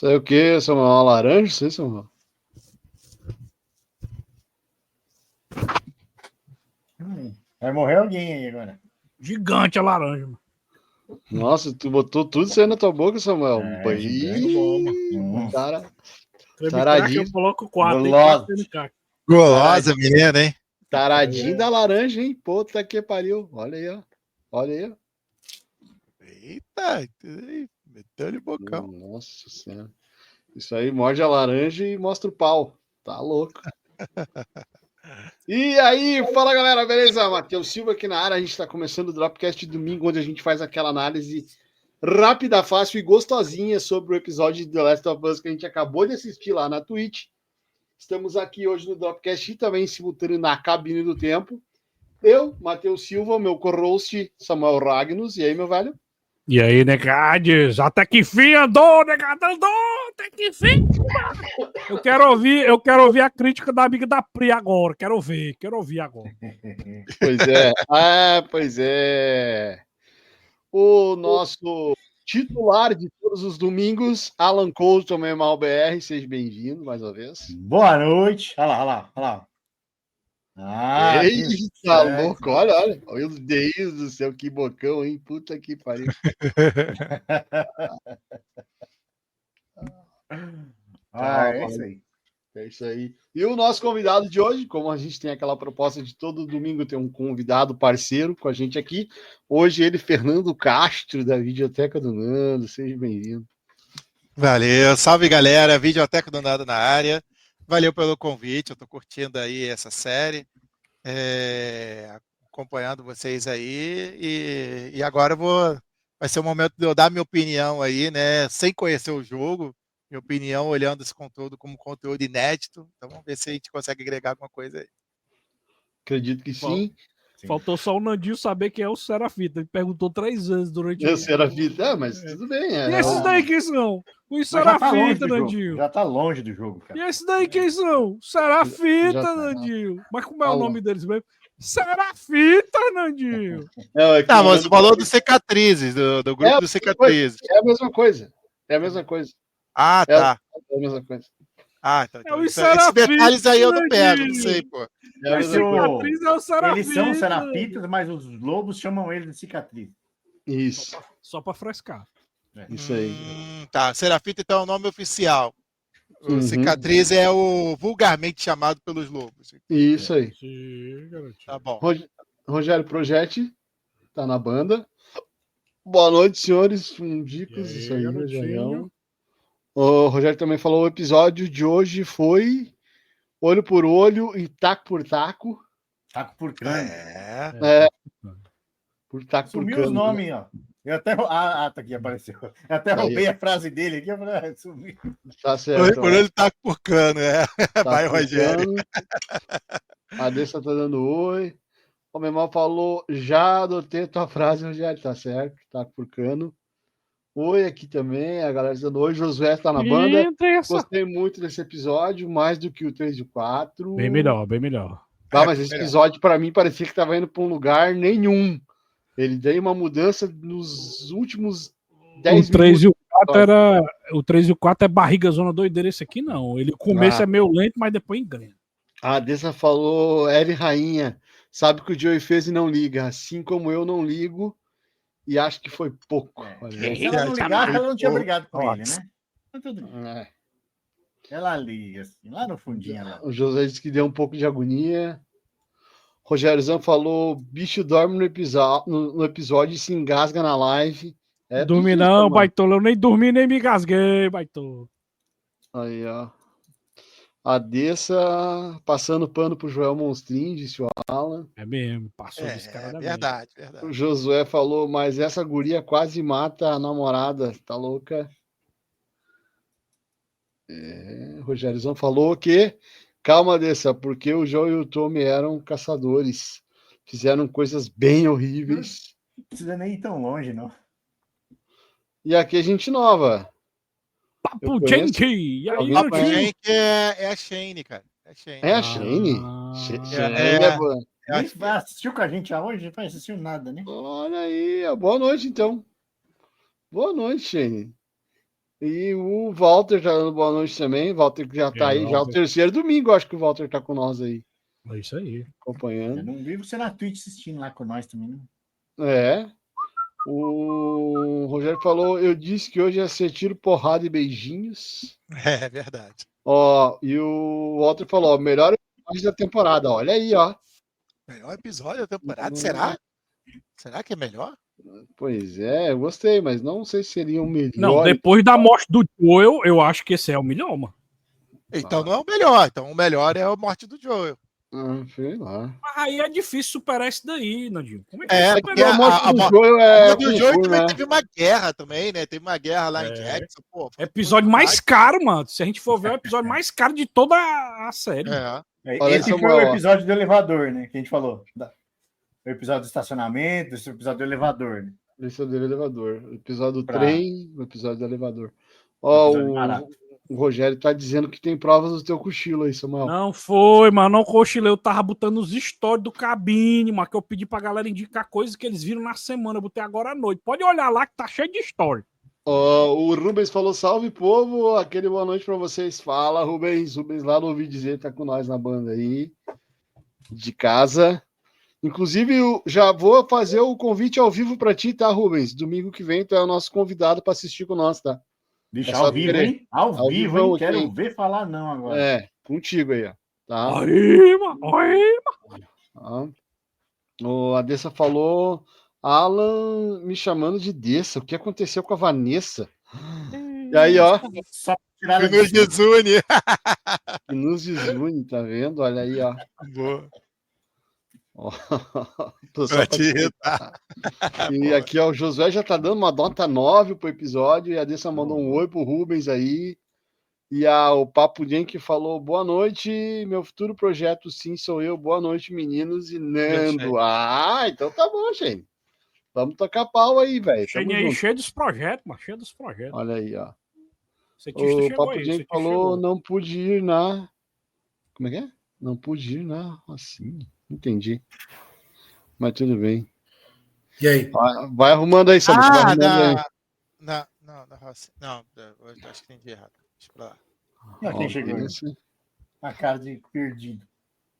Isso aí o quê, Samuel? Uma laranja? Isso aí, Samuel? Vai morrer alguém aí agora. Gigante a laranja, mano. Nossa, tu botou tudo isso aí na tua boca, Samuel. Gigante bom, mano. Cara, Creme taradinho. crack, eu coloco 4, tem Gulosa. 4 creme crack. Golosa, menina, hein? Taradinho da laranja, hein? Puta que pariu. Olha aí, ó. Olha aí, ó. Eita, meteu-lhe o bocão. Nossa Senhora. Isso aí morde a laranja e mostra o pau. Tá louco. E aí, fala galera, beleza? Matheus Silva aqui na área. A gente tá começando o Dropcast de domingo, onde a gente faz aquela análise rápida, fácil e gostosinha sobre o episódio de The Last of Us que a gente acabou de assistir lá na Twitch. Estamos aqui hoje no Dropcast e também simultâneo na cabine do tempo. Eu, Matheus Silva, meu co-host Samuel Ragnus. E aí, meu velho? E aí, negades? Até que fim andou, negado, andou! Até que fim! Eu quero ouvir a crítica da amiga da Pri agora. Quero ouvir agora. Pois é. Pois é. O nosso titular de todos os domingos, Alan Couto, também mal BR. Seja bem-vindo mais uma vez. Boa noite. Olha lá. Eita, louco. Olha. Meu Deus do céu, que bocão, hein? Puta que pariu. É isso aí. É isso aí. E o nosso convidado de hoje, como a gente tem aquela proposta de todo domingo ter um convidado parceiro com a gente aqui, hoje ele, Fernando Castro, da Videoteca do Nando. Seja bem-vindo. Valeu, salve galera, Videoteca do Nando na área. Valeu pelo convite, eu tô curtindo aí essa série, acompanhando vocês aí, e agora vai ser o momento de eu dar minha opinião aí, né, sem conhecer o jogo, minha opinião olhando esse conteúdo como conteúdo inédito, então vamos ver se a gente consegue agregar alguma coisa aí. Acredito que sim. Faltou só o Nandinho saber quem é o Serafita. Ele perguntou 3 vezes durante o Serafita, mas tudo bem. E esses daí quem são? Os Serafita, Nandinho. Já tá longe do jogo, cara. E esses daí quem são? Serafita, Nandinho. Mas como é o nome deles mesmo? Serafita, Nandinho. Não, mas você falou dos Cicatrizes, do grupo dos Cicatrizes. É a mesma coisa. Ah, tá. É a mesma coisa. Ah, então esses detalhes aí eu não pego, não sei, pô. Cicatriz é o Serafita. Eles são Serafitas, mas os lobos chamam eles de Cicatriz. Isso. Só pra frescar. Isso aí. Tá, Serafita então é o nome oficial. O Cicatriz é o vulgarmente chamado pelos lobos. Isso aí. Sim, tá bom. Rogério Projetti tá na banda. Boa noite, senhores. Dicas, isso aí, Rogério. O Rogério também falou: o episódio de hoje foi olho por olho e taco por taco. Taco por cano. Por taco Sumiu por cano. Sumiu os nomes, ó. Eu até... tá aqui, apareceu. Eu até roubei a frase dele aqui, eu falei, sumiu. Tá certo. Por ele taco por cano, Vai, Rogério. A Dessa tá dando oi. O Memal falou: já adotei a tua frase, Rogério. Tá certo, taco por cano. Oi aqui também, a galera dizendo oi, Josué tá na banda. Gostei muito desse episódio, mais do que o 3 e o 4. Bem melhor. Mas esse episódio para mim parecia que tava indo para um lugar nenhum. Ele deu uma mudança nos últimos 10 o 3 minutos. O 3 e o 4 é barriga zona doideira, esse aqui não. O começo é meio lento, mas depois engrena. A Dessa falou, Eri Rainha, sabe que o Joey fez e não liga, assim como eu não ligo. E acho que foi pouco. Se ela não ligasse, ela não tinha brigado com ele, né? Ela liga, assim, lá no fundinho. Lá. O José disse que deu um pouco de agonia. Rogério falou: bicho dorme no episódio e se engasga na live. Dormi não, baitola. Eu nem dormi, nem me engasguei, baitola. Aí, ó. A Dessa passando pano pro Joel Monstrinho, disse o Alan. É mesmo, passou desse cara da verdade. O Josué falou, mas essa guria quase mata a namorada, tá louca? Rogério falou que calma, Dessa, porque o Joel e o Tommy eram caçadores. Fizeram coisas bem horríveis. Não precisa nem ir tão longe, não. E aqui a gente nova. Papo Jenki! Papo Jenki é a Shane, cara. É a Shane? Assistiu com a gente hoje? Não assistiu nada, né? Olha aí. Boa noite, então. Boa noite, Shane. E o Walter tá dando boa noite também. O Walter que já tá aí, já é o terceiro domingo, acho que o Walter tá com nós aí. É isso aí. Acompanhando. Eu não vi você na Twitch assistindo lá com nós também, né? É. O Rogério falou, eu disse que hoje ia ser tiro, porrada e beijinhos. É verdade. Ó, e o Walter falou, melhor episódio da temporada. Olha aí, ó. Melhor episódio da temporada, será? Será que é melhor? Pois é, eu gostei, mas não sei se seria o melhor. Não, depois da morte do Joel, eu acho que esse é o melhor, mano. Então não é o melhor. Então o melhor é a morte do Joel. Sei lá. Mas aí é difícil superar isso daí, Nandinho. Como é que É, você porque A morte do a Joel é morte do Joel concurso, também né? teve uma guerra também, né? Teve uma guerra lá em Jackson. Pô, foi episódio muito mais caro, mano. Se a gente for ver, é o episódio mais caro de toda a série. É. Olha Esse aí, foi o Samuel, ó. episódio do elevador, né? Que a gente falou. O episódio do estacionamento, esse episódio do elevador, né? Esse é o do elevador. O episódio do Pra- trem, o episódio do elevador. Ó, Episódio barato. o Rogério tá dizendo que tem provas do teu cochilo aí, Samuel. Não foi, mano. Não cochilei. Eu tava botando os stories do cabine, mano. Que eu pedi pra galera indicar coisas que eles viram na semana. Eu botei agora à noite. Pode olhar lá que tá cheio de story. Ó, o Rubens falou, salve, povo. Aquele boa noite pra vocês. Fala, Rubens. Rubens lá no Ouvi Dizer, tá com nós na banda aí. De casa. Inclusive, eu já vou fazer o convite ao vivo pra ti, tá, Rubens? Domingo que vem tu é o nosso convidado pra assistir com nós, tá? Bicho, É só ao vivo, querer. hein? Ao Ao vivo, vivão hein? aqui, Quero hein? ver falar não agora. É, contigo aí, ó. Tá? Aí, mano. Aí. Tá. O Adessa falou, Alan me chamando de Dessa. O que aconteceu com a Vanessa? E aí, ó, Só tirar No Gizune. que nos desune, tá vendo? Olha aí, ó. Boa. Ó, tô só Pra pra te te- irritar. E aqui, ó, o Josué já tá dando uma nota 9 pro episódio, e a Dessa mandou um oi pro Rubens aí. E o Papo Jenk falou, boa noite, meu futuro projeto sim sou eu, boa noite, meninos, e Nando. Ah, então tá bom, Shane. Vamos tocar pau aí, velho. Tamo Cheio aí, junto. cheio dos projetos, mano. Cheio dos projetos. Olha aí, ó. Cientista O chegou Papo aí. Jenk cientista falou, chegou. não pude ir na... Como é que é? Não pude ir na... Assim, entendi. Mas tudo bem. E aí? Vai arrumando aí, Samu. vai arrumando aí. Não, eu acho que entendi errado. Deixa pra lá. Olha quem chegou aí. Isso. A cara de perdido.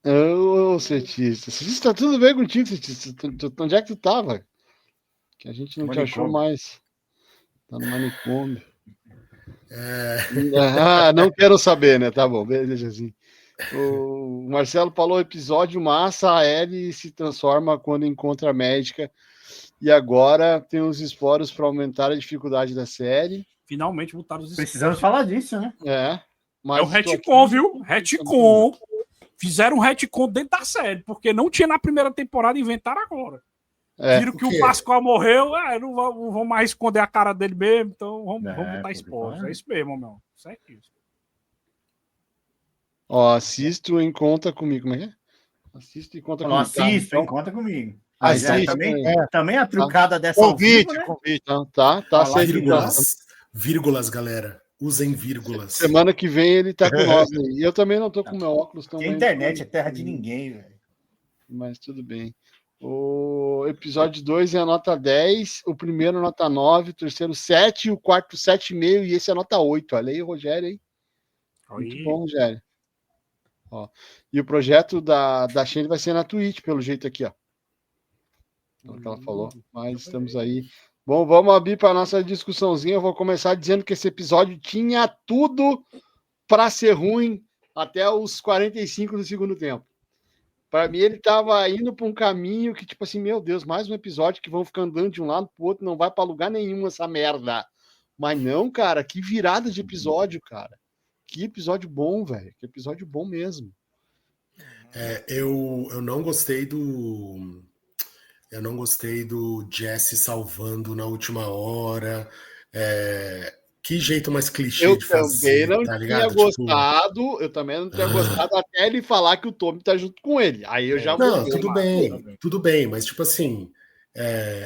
Ô, Cetista. Cetista, tá tudo bem contigo, Cetista? Onde é que tu tava? Que a gente não te achou Manicômio. mais. Tá no manicômio. Não quero saber, né? Tá bom, beleza assim. O Marcelo falou, episódio massa, a Ellie se transforma quando encontra a médica. E agora tem os esporos para aumentar a dificuldade da série. Finalmente botaram os Precisamos falar disso, né? É. Mas É o retcon, viu? Retcon. Fizeram um retcon dentro da série, porque não tinha na primeira temporada e inventaram agora. Viram que o Pascoal morreu, não vão mais esconder a cara dele mesmo, então vamos botar spoiler. É isso mesmo, meu. Certo. Ó, assisto em conta comigo. Como é que é? Assisto e conta Não comigo. assisto, Tá, hein? Conta comigo. Assiste, Também a trucada dessa ao vivo, né? Convite. Tá, Falar aceito. Vírgulas, galera. Usem vírgulas. Semana que vem ele tá com nós aí. E eu também não tô com meu óculos Porque também. a internet é terra de ninguém, velho. Mas tudo bem. O episódio 2 é a nota 10, o primeiro é nota 9, o terceiro 7, o quarto 7,5 e esse é a nota 8. Olha aí, Rogério, hein? Muito bom, Rogério. Ó. E o projeto da Shane vai ser na Twitch, pelo jeito aqui, ó. Pelo que ela falou. Mas estamos aí. Bom, vamos abrir para nossa discussãozinha. Eu vou começar dizendo que esse episódio tinha tudo para ser ruim até os 45 do segundo tempo. Para mim, ele estava indo para um caminho que, tipo assim, meu Deus, mais um episódio que vão ficar andando de um lado para o outro, não vai para lugar nenhum essa merda. Mas não, cara, que virada de episódio, cara. Que episódio bom, velho. Que episódio bom mesmo. Eu não gostei do... Eu não gostei do Jesse salvando na última hora. Que jeito mais clichê de fazer, tá ligado? Eu também não tinha gostado até ele falar que o Tommy tá junto com ele. Aí eu já Não, tudo bem, mas tipo assim,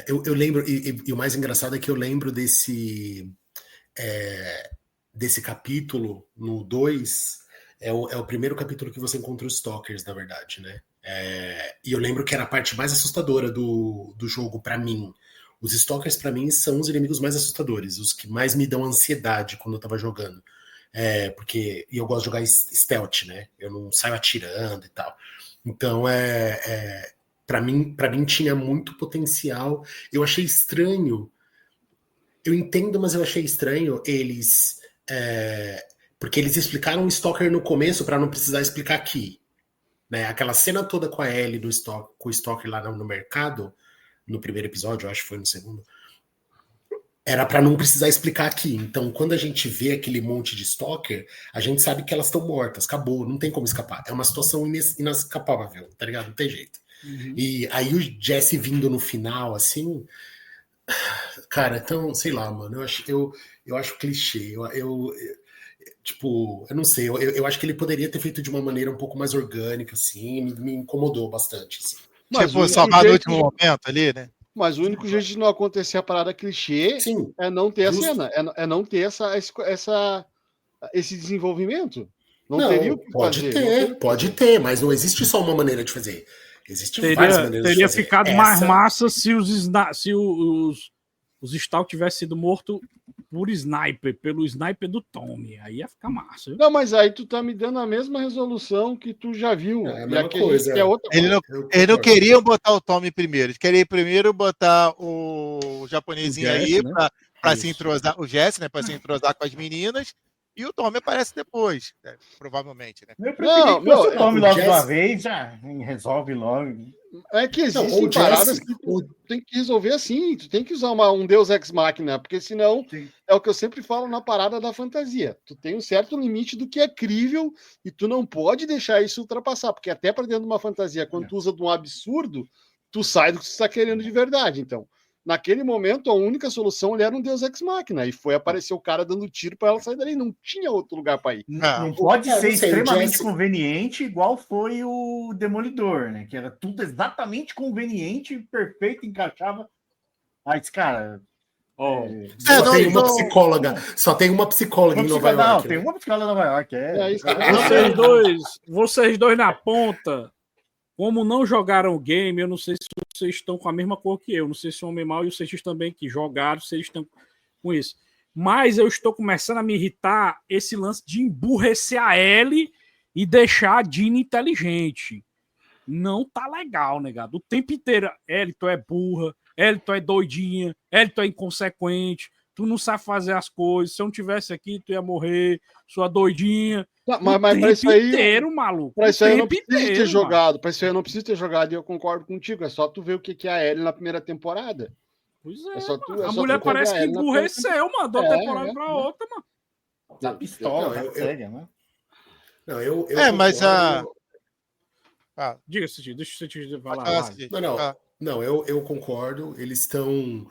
eu lembro, e o mais engraçado é que eu lembro desse capítulo no 2, é o primeiro capítulo que você encontra os Stalkers, na verdade, né? E eu lembro que era a parte mais assustadora do jogo pra mim. Os Stalkers, pra mim, são os inimigos mais assustadores, os que mais me dão ansiedade quando eu tava jogando. Porque eu gosto de jogar stealth, né? Eu não saio atirando e tal. Então, para mim tinha muito potencial. Eu achei estranho. Eu entendo, mas eu achei estranho eles... porque eles explicaram o Stalker no começo para não precisar explicar aqui. Né? Aquela cena toda com a Ellie com o Stalker lá no mercado, no primeiro episódio, eu acho que foi no segundo, era para não precisar explicar aqui. Então, quando a gente vê aquele monte de Stalker, a gente sabe que elas estão mortas, acabou, não tem como escapar. É uma situação inescapável, tá ligado? Não tem jeito. Uhum. E aí o Jesse vindo no final, assim... Cara, então, sei lá, mano, eu acho clichê. Tipo, eu não sei, eu acho que ele poderia ter feito de uma maneira um pouco mais orgânica, assim, me incomodou bastante. Assim. Mas tipo, salvar no último momento ali, né? Mas o único jeito de não acontecer a parada clichê é não ter justo. A cena, é não ter esse desenvolvimento. Não teria o que fazer. Pode ter, mas não existe só uma maneira de fazer. Existem várias maneiras de fazer. Teria ficado mais massa se os Stalk tivesse sido morto pelo sniper do Tommy. Aí ia ficar massa. Viu? Não, mas aí tu tá me dando a mesma resolução que tu já viu. É a mesma coisa. Eles não queriam botar o Tommy primeiro. Eles queriam primeiro botar o japonesinho aí, né? Pra se entrosar, o Jesse, né? Pra se entrosar com as meninas. E o Tommy aparece depois, né? Provavelmente, né? Eu preferi que fosse o Tommy logo de uma vez, já resolve logo. É que existem paradas que tu tem que resolver assim, tu tem que usar um Deus Ex Machina, porque senão é o que eu sempre falo na parada da fantasia. Tu tem um certo limite do que é crível e tu não pode deixar isso ultrapassar, porque até para dentro de uma fantasia, quando tu usa de um absurdo, tu sai do que tu está querendo de verdade. Então, naquele momento, a única solução era um Deus Ex Machina, e foi aparecer o cara dando tiro para ela sair dali. Não tinha outro lugar para ir. Não pode ser extremamente conveniente, igual foi o Demolidor, né? Que era tudo exatamente conveniente, perfeito, encaixava. Mas, cara... Só tem uma psicóloga em Nova York. Não, tem uma psicóloga em Nova York. Vocês dois na ponta... Como não jogaram o game, eu não sei se vocês estão com a mesma cor que eu. Não sei se o Homem Mal e o Seixas também que jogaram, se eles estão com isso. Mas eu estou começando a me irritar esse lance de emburrecer a Ellie e deixar a Dina inteligente. Não tá legal, negado. O tempo inteiro, Ellie, tu é burra, Ellie, tu é doidinha, Ellie, tu é inconsequente, tu não sabe fazer as coisas. Se eu não tivesse aqui, tu ia morrer, sua doidinha. Mas para isso aí, inteiro, maluco. Para isso aí eu não preciso ter jogado. Para isso aí eu não preciso ter jogado e eu concordo contigo. É só tu ver o que é a Ellie na primeira temporada. Pois é. A mulher parece que emburreceu, mano, de uma temporada para outra, mano. Tá pistola, séria, né? Não, eu mas a. Diga, Cid, deixa eu te falar. Não, eu concordo. Eles estão.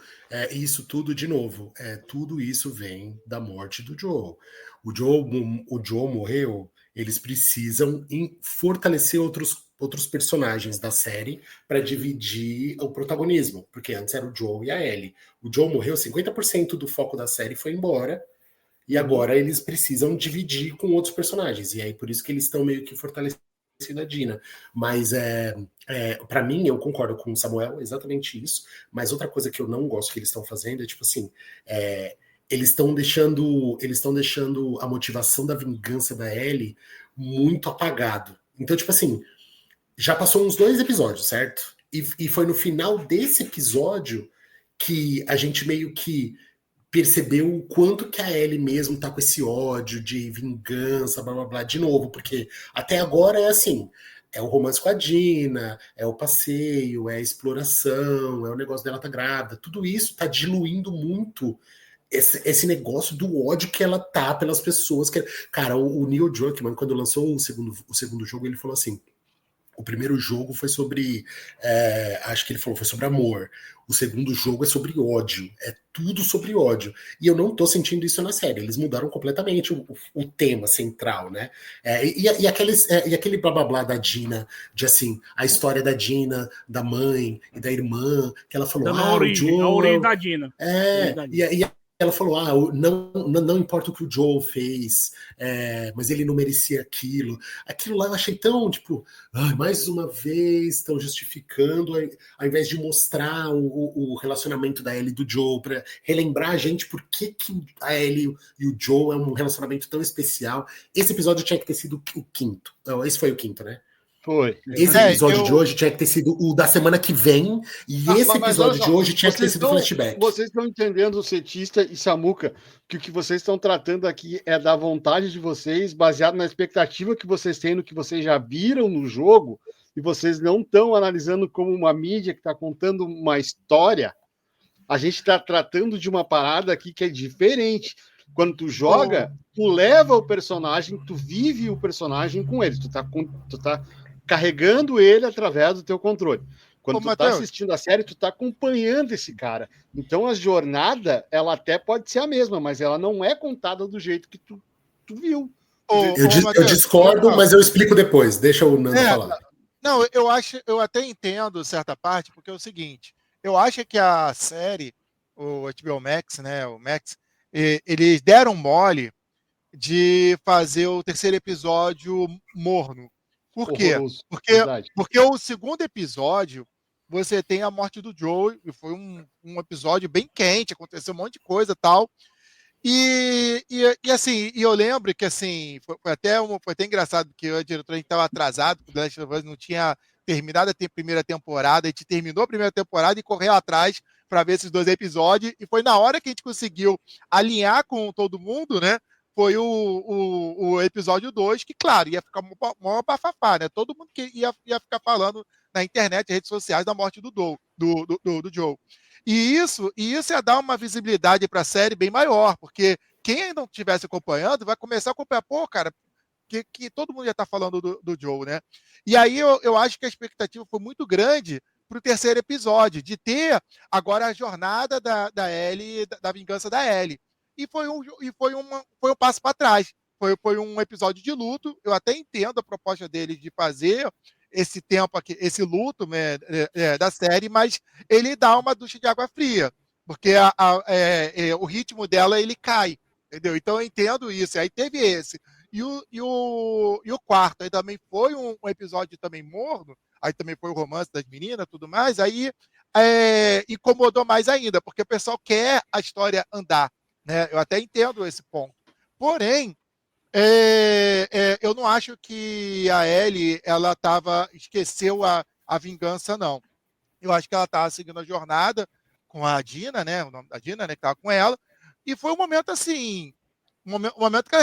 Isso tudo, de novo, tudo isso vem da morte do Joel. O Joel morreu, eles precisam fortalecer outros personagens da série para dividir o protagonismo, porque antes era o Joel e a Ellie. O Joel morreu, 50% do foco da série foi embora, e agora eles precisam dividir com outros personagens, e aí por isso que eles estão meio que fortalecendo a Dina. Mas para mim, eu concordo com o Samuel, exatamente isso, mas outra coisa que eu não gosto que eles estão fazendo é tipo assim, eles estão deixando a motivação da vingança da Ellie muito apagado. Então, tipo assim, já passou uns 2 episódios, certo? E foi no final desse episódio que a gente meio que percebeu o quanto que a Ellie mesmo tá com esse ódio de vingança, blá blá blá, de novo, porque até agora é assim, é o romance com a Dina, é o passeio, é a exploração, é o negócio dela tá grávida, tudo isso tá diluindo muito esse negócio do ódio que ela tá pelas pessoas. Cara, o Neil Druckmann, quando lançou o segundo jogo, ele falou assim, o primeiro jogo foi sobre, acho que ele falou, foi sobre amor. O segundo jogo é sobre ódio. É tudo sobre ódio. E eu não tô sentindo isso na série. Eles mudaram completamente o tema central, né? E aquele blá blá blá da Dina, de assim, a história da Dina, da mãe e da irmã, que ela falou, a origem da Dina. E ela falou, não importa o que o Joel fez, mas ele não merecia aquilo. Aquilo lá eu achei tão, tipo, mais uma vez estão justificando, ao invés de mostrar o relacionamento da Ellie e do Joel, para relembrar a gente por que a Ellie e o Joel é um relacionamento tão especial. Esse episódio tinha que ter sido o quinto. Não, esse foi o quinto, né? Foi. Esse episódio de hoje tinha que ter sido o da semana que vem, e esse episódio de hoje tinha que ter sido flashback. Vocês estão entendendo, o Cetista e Samuca, que o que vocês estão tratando aqui é da vontade de vocês, baseado na expectativa que vocês têm no que vocês já viram no jogo, e vocês não estão analisando como uma mídia que está contando uma história. A gente está tratando de uma parada aqui que é diferente. Quando tu joga, tu leva o personagem, tu vive o personagem com ele, tu tá carregando ele através do teu controle. Quando tu tá assistindo a série, tu tá acompanhando esse cara. Então a jornada, ela até pode ser a mesma, mas ela não é contada do jeito que tu viu. Eu discordo, mas eu explico depois. Deixa o Nando falar. Não, eu até entendo certa parte, porque é o seguinte, eu acho que a série, o HBO Max, né, o Max, eles deram mole de fazer o terceiro episódio morno. Por quê? Porque o segundo episódio, você tem a morte do Joe, e foi um episódio bem quente, aconteceu um monte de coisa e tal. E assim, eu lembro que assim, foi até engraçado, porque o diretor estava atrasado, o The Last of Us não tinha terminado a primeira temporada, a gente terminou a primeira temporada e correu atrás para ver esses 2 episódios, e foi na hora que a gente conseguiu alinhar com todo mundo, né? Foi o episódio 2, que, claro, ia ficar maior bafafá, né? Todo mundo que ia ficar falando na internet, redes sociais, da morte do Joe. E isso ia dar uma visibilidade para a série bem maior, porque quem ainda não estivesse acompanhando vai começar a acompanhar, cara, que todo mundo já está falando do Joe, né? E aí eu acho que a expectativa foi muito grande para o terceiro episódio, de ter agora a jornada da Ellie, da vingança da Ellie. E foi um passo para trás. Foi um episódio de luto. Eu até entendo a proposta dele de fazer esse tempo aqui, esse luto, né, da série, mas ele dá uma ducha de água fria, porque o ritmo dela ele cai, entendeu? Então eu entendo isso. Aí teve esse. E o quarto aí também foi um episódio também morno, aí também foi o romance das meninas, tudo mais, aí incomodou mais ainda, porque o pessoal quer a história andar, né? Eu até entendo esse ponto. Porém, eu não acho que a Ellie ela esqueceu a vingança, não. Eu acho que ela estava seguindo a jornada com a Dina, né? O nome da Dina, né? Que estava com ela. E foi um momento assim. Um momento que,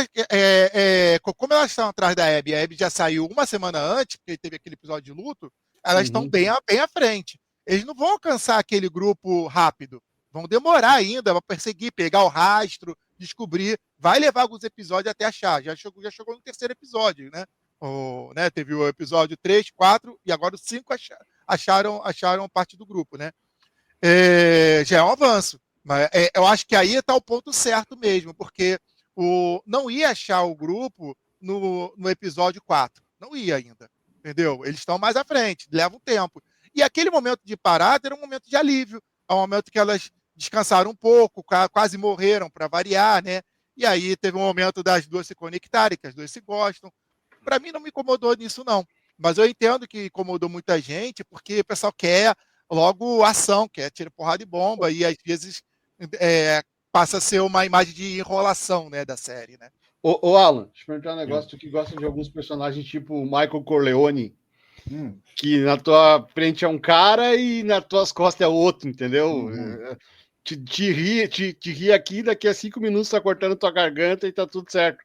como elas estão atrás da Abby, a Abby já saiu uma semana antes, porque teve aquele episódio de luto, elas estão bem à frente. Eles não vão alcançar aquele grupo rápido. Vão demorar ainda, vão perseguir, pegar o rastro, descobrir. Vai levar alguns episódios até achar. Já chegou no terceiro episódio, né? Né? Teve o episódio 3, 4 e agora o 5 acharam parte do grupo, né? Já é um avanço. Mas eu acho que aí está o ponto certo mesmo, porque não ia achar o grupo no episódio 4. Não ia ainda, entendeu? Eles estão mais à frente, leva um tempo. E aquele momento de parada era um momento de alívio, é um momento que elas descansaram um pouco, quase morreram para variar, né? E aí teve um momento das duas se conectarem, que as duas se gostam. Para mim não me incomodou nisso, não. Mas eu entendo que incomodou muita gente, porque o pessoal quer logo ação, quer tirar porrada de bomba, e às vezes passa a ser uma imagem de enrolação, né, da série, né? Ô Alan, deixa eu perguntar um negócio, tu que gosta de alguns personagens tipo o Michael Corleone, que na tua frente é um cara e nas tuas costas é outro, entendeu? Te ri aqui, daqui a 5 minutos tá cortando tua garganta e tá tudo certo.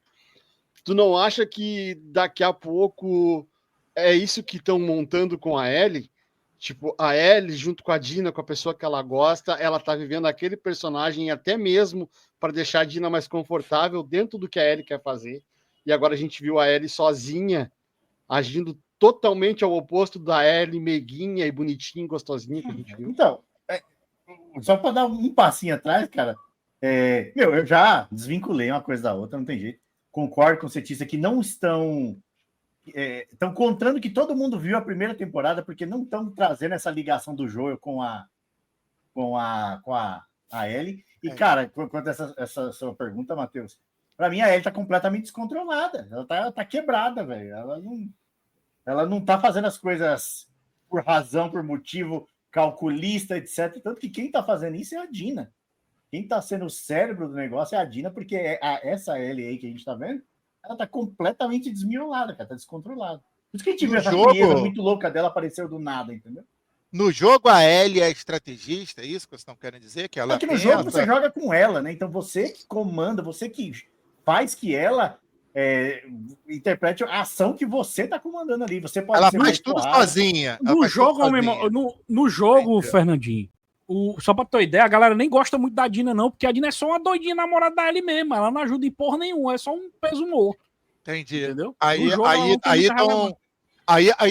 Tu não acha que daqui a pouco é isso que estão montando com a Ellie? Tipo, a Ellie, junto com a Dina, com a pessoa que ela gosta, ela tá vivendo aquele personagem até mesmo para deixar a Dina mais confortável dentro do que a Ellie quer fazer. E agora a gente viu a Ellie sozinha, agindo totalmente ao oposto da Ellie meiguinha e bonitinha, gostosinha que a gente viu. Então, só para dar um passinho atrás, cara, eu já desvinculei uma coisa da outra, não tem jeito. Concordo com o Cetista que não estão contando que todo mundo viu a primeira temporada, porque não estão trazendo essa ligação do Joel com a a Ellie. E, cara, quanto a essa sua pergunta, Matheus, pra mim a Ellie tá completamente descontrolada. Ela tá quebrada, velho. Ela não tá fazendo as coisas por razão, por motivo calculista, etc. Tanto que quem tá fazendo isso é a Dina. Quem tá sendo o cérebro do negócio é a Dina, porque essa Ellie aí que a gente tá vendo, ela tá completamente desmiolada, cara, tá descontrolada. Por isso que a gente viu essa frieza muito louca dela apareceu do nada, entendeu? No jogo, a Ellie é estrategista, é isso que vocês estão querendo dizer? Que ela é que no jogo você joga com ela, né? Então você que comanda, você que faz que ela interprete a ação que você tá comandando ali. Você pode ela faz tudo sozinha. No jogo, Fernandinho, só pra ter uma ideia, a galera nem gosta muito da Dina, não, porque a Dina é só uma doidinha namorada da Ellie mesmo. Ela não ajuda em porra nenhuma, é só um peso morto. Entendi. Entendeu?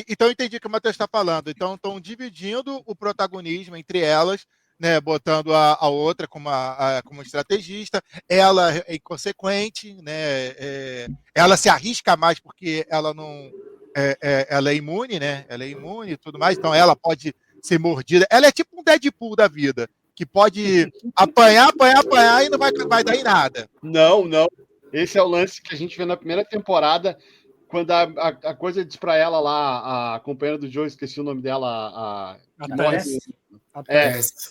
Então eu entendi o que o Matheus está falando. Então estão dividindo o protagonismo entre elas, né, botando a outra como estrategista. Ela é inconsequente, né? Ela se arrisca mais porque ela não ela é imune, né? Ela é imune e tudo mais. Então ela pode ser mordida. Ela é tipo um Deadpool da vida, que pode apanhar e não vai dar em nada. Não. Esse é o lance que a gente vê na primeira temporada, quando a coisa diz pra ela lá, a companheira do Joe, esqueci o nome dela,